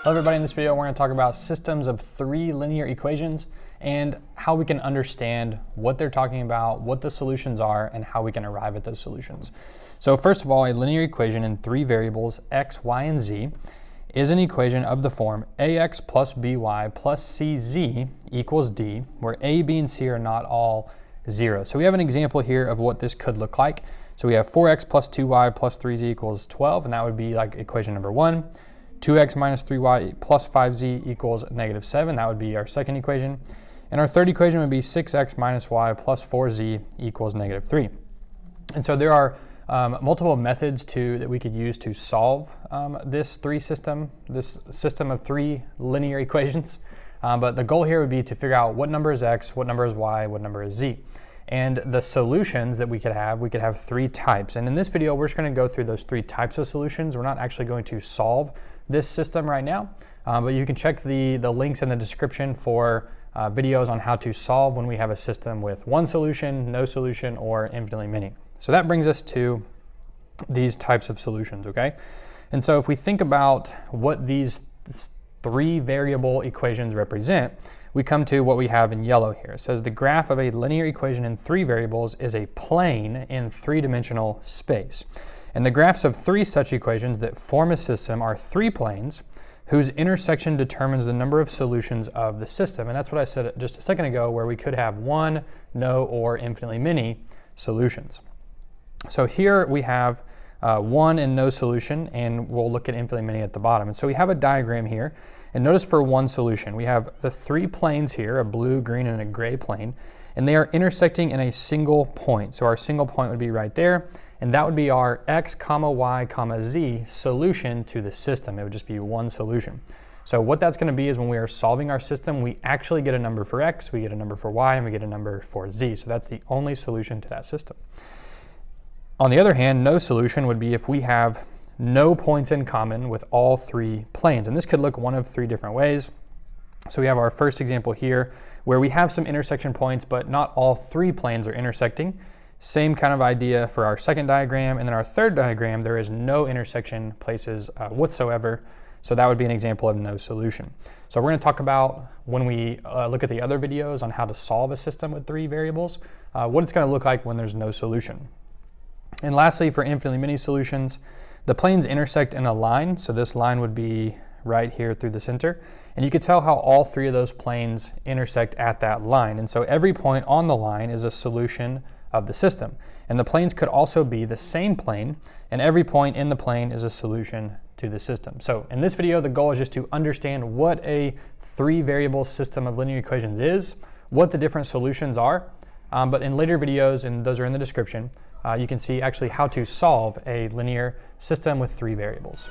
Hello everybody, in this video we're going to talk about systems of three linear equations and how we can understand what they're talking about, what the solutions are, and how we can arrive at those solutions. So first of all, a linear equation in three variables, x, y, and z, is an equation of the form ax plus by plus cz equals d, where a, b, and c are not all 0. So we have an example here of what this could look like. So we have 4x plus 2y plus 3z equals 12, and that would be like equation number 1. 2x minus 3y plus 5z equals -7. That would be our second equation. And our third equation would be 6x minus y plus 4z equals -3. And so there are multiple methods that we could use to solve this system of three linear equations. But the goal here would be to figure out what number is x, what number is y, what number is z. And the solutions that we could have three types. And in this video, we're just going to go through those three types of solutions. We're not actually going to solve this system right now, but you can check the links in the description for videos on how to solve when we have a system with one solution, no solution, or infinitely many. So that brings us to these types of solutions, okay? And so if we think about what these three variable equations represent, we come to what we have in yellow here. It says the graph of a linear equation in three variables is a plane in three-dimensional space. And the graphs of three such equations that form a system are three planes whose intersection determines the number of solutions of the system. And that's what I said just a second ago, where we could have one, no, or infinitely many solutions. So here we have one and no solution, and we'll look at infinitely many at the bottom. And so we have a diagram here, and notice for one solution, we have the three planes here, a blue, green, and a gray plane, and they are intersecting in a single point. So our single point would be right there, and that would be our x, y, z solution to the system. It would just be one solution. So what that's going to be is when we are solving our system, we actually get a number for x, we get a number for y, and we get a number for z. So that's the only solution to that system. On the other hand, no solution would be if we have no points in common with all three planes. And this could look one of three different ways. So we have our first example here where we have some intersection points, but not all three planes are intersecting. Same kind of idea for our second diagram. And then our third diagram, there is no intersection places whatsoever. So that would be an example of no solution. So we're going to talk about, when we look at the other videos on how to solve a system with three variables, what it's going to look like when there's no solution. And lastly, for infinitely many solutions, the planes intersect in a line. So this line would be right here through the center. And you could tell how all three of those planes intersect at that line. And so every point on the line is a solution of the system. And the planes could also be the same plane, and every point in the plane is a solution to the system. So in this video, the goal is just to understand what a three variable system of linear equations is, what the different solutions are. But in later videos, and those are in the description, you can see actually how to solve a linear system with three variables.